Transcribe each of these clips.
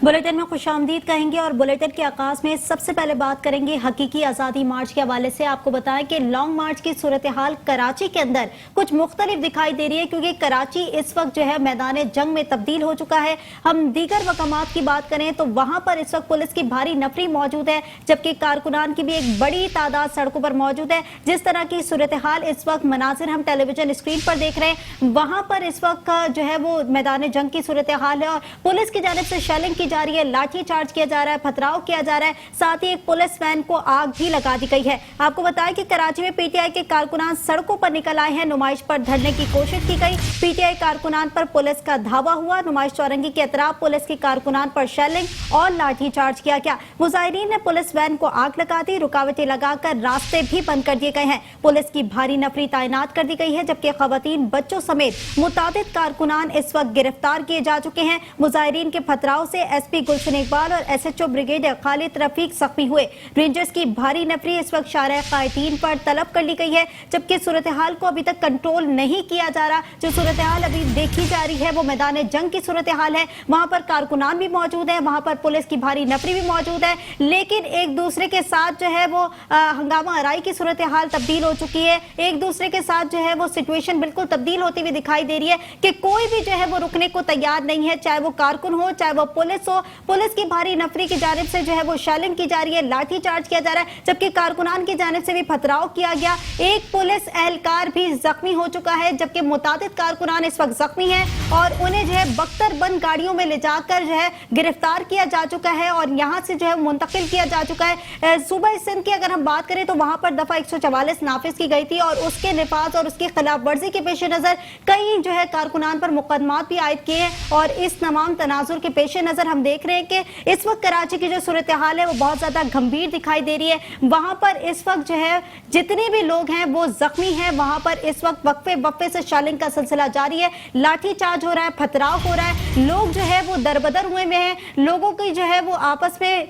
Bulletin में खुशामदीद कहेंगे और बुलेटिन के आगाज में सबसे पहले बात करेंगे हकीकी आज़ादी मार्च के हवाले से। आपको बताएं कि लॉन्ग मार्च की सूरत हाल कराची के अंदर कुछ मुख्तलिफ दिखाई दे रही है, क्योंकि कराची इस वक्त जो है मैदान जंग में तब्दील हो चुका है। हम दीगर मकामात की बात करें तो वहां पर इस वक्त पुलिस की भारी नफरी मौजूद है, जबकि कारकुनान की भी एक बड़ी तादाद सड़कों पर मौजूद है। जिस तरह की सूरत हाल इस वक्त मनाजिर हम टेलीविजन स्क्रीन पर देख रहे हैं, वहां पर इस वक्त जो है वो मैदान जंग की सूरत हाल है और पुलिस की जानिब से शेलिंग की जा रही है, लाठी चार्ज किया जा रहा है, पथराव किया जा रहा है, साथ ही एक पुलिस वैन को आग भी लगा दी गई है। आपको बताएं कि कराची में पीटीआई के कारकुनान सड़कों पर निकल आए हैं, नुमाइश पर धरने की कोशिश की गई। पीटीआई कारकुनान पर पुलिस का धावा हुआ, नुमाइश चौरंगी के अतराफ पुलिस की कारकुनान पर शेलिंग और लाठी चार्ज किया गया। मुजाहिरीन ने पुलिस वैन को आग लगा दी, रुकावटें लगाकर रास्ते भी बंद कर दिए गए हैं। पुलिस की भारी नफरी तैनात कर दी गई है, जबकि खवातीन, बच्चों समेत मुतादिद कारकुनान इस वक्त गिरफ्तार किए जा चुके हैं। मुजाहिरीन के पथराव से एसपी गुलशन इकबाल और एसएचओ ब्रिगेडियर खालिद रफीक जख्मी हुए। रेंजर्स की भारी नफरी इस वक्त शारह कायदीन पर तलब कर ली गई है, जबकि सूरत हाल को अभी तक कंट्रोल नहीं किया जा रहा। जो सूरत हाल अभी देखी जा रही है वो मैदान जंग की सूरत हाल है। वहां पर कारकुनान भी मौजूद है, वहां पर पुलिस की भारी नफरी भी मौजूद है, लेकिन एक दूसरे के साथ जो है वो हंगामा आराई की सूरत हाल तब्दील हो चुकी है। एक दूसरे के साथ जो है वो सिचुएशन बिल्कुल तब्दील होती हुई दिखाई दे रही है कि कोई भी जो है वो रुकने को तैयार नहीं है, चाहे वो कारकुन हो चाहे वो पुलिस हो। पुलिस की भारी नफरी की जानिब से जो है वो शेलिंग की जा रही है, लाठी चार्ज किया जा रहा है, जबकि कारकुनान की जानिब से भी पथराव किया गया। एक पुलिस एहलकार भी जख्मी हो चुका है, जबकि मुतादिद कारकुनान इस वक्त जख्मी है और उन्हें जो है बख्तरबंद गाड़ियों में ले जाकर जो है गिरफ्तार किया जा चुका है और यहाँ से जो है मुंतकिल किया जा चुका है। सूबा सिंध की अगर हम बात करें तो वहां पर दफा 144 नाफिज की गई थी और उसके निफाज और उसकी खिलाफ वर्जी के पेश नजर कई जो है कारकुनान पर मुकदमात भी आयद किए हैं। और इस तमाम तनाजुर के पेश नजर हम देख रहे हैं कि इस वक्त कराची की जो सूरत हाल है वो बहुत ज्यादा गंभीर दिखाई दे रही है। वहां पर इस वक्त जो है जितने भी लोग हैं वो जख्मी हैं। वहां पर इस वक्त वक्फे से शेलिंग का सिलसिला जारी है, लाठी चार्ज हो रहा है, पथराव हो रहा है, लोग जो है वो दरबदर हुए में हैं। लोगों की जो है वो आपस में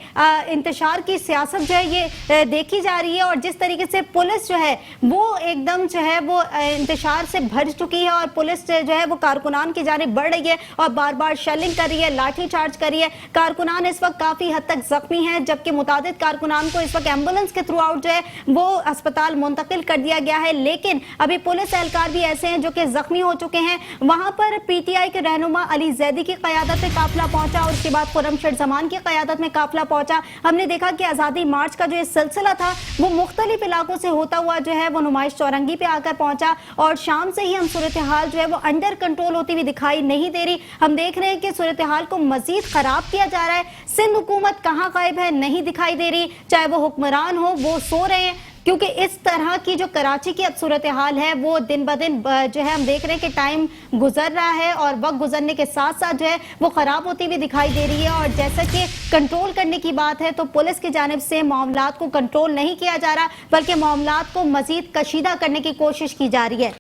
इंतशार की सियासत जो है ये देखी जा रही है और जिस तरीके से पुलिस जो है वो एकदम जो है वो इंतशार से भर चुकी है और पुलिस जो है वो कारकुनान की जानिब बढ़ रही है और बार बार शेलिंग कर रही है, लाठी चार्ज कर रही है। कारकुनान इस वक्त काफी हद तक जख्मी हैं, जबकि मुतादिद कारकुनान को इस वक्त एम्बुलेंस के थ्रू आउट जो है वो अस्पताल मुंतकिल कर दिया गया है। लेकिन अभी पुलिस एहलकार भी ऐसे हैं जो कि जख्मी हो चुके हैं। वहां पर पीटीआई के रहनुमा अली जैदी की क़यादत में काफिला पहुंचा और उसके बाद खुर्रमशद जमान की क़यादत में काफिला पहुंचा। हमने देखा कि आज़ादी मार्च का जो ये सिलसिला था वो मुख्तलिफ इलाकों से होता हुआ जो है वो नुमाइश चौरंगी पे आकर पहुंचा और शाम से ही हम सूरत हाल जो है वो अंडर कंट्रोल होती हुई दिखाई नहीं दे रही। हम देख रहे हैं कि सूरत हाल को मजीद खराब किया जा रहा है। सिंध हुकूमत कहाँ गायब है, नहीं दिखाई दे रही, चाहे वो हुक्मरान हो वो सो रहे हैं, क्योंकि इस तरह की जो कराची की अब सूरत हाल है वो दिन ब दिन जो है हम देख रहे हैं कि टाइम गुजर रहा है और वक्त गुजरने के साथ साथ जो है वो खराब होती हुई दिखाई दे रही है। और जैसा कि कंट्रोल करने की बात है तो पुलिस की जानिब से मामलात को कंट्रोल नहीं किया जा रहा, बल्कि मामलात को मजीद कशीदा करने की कोशिश की जा रही है।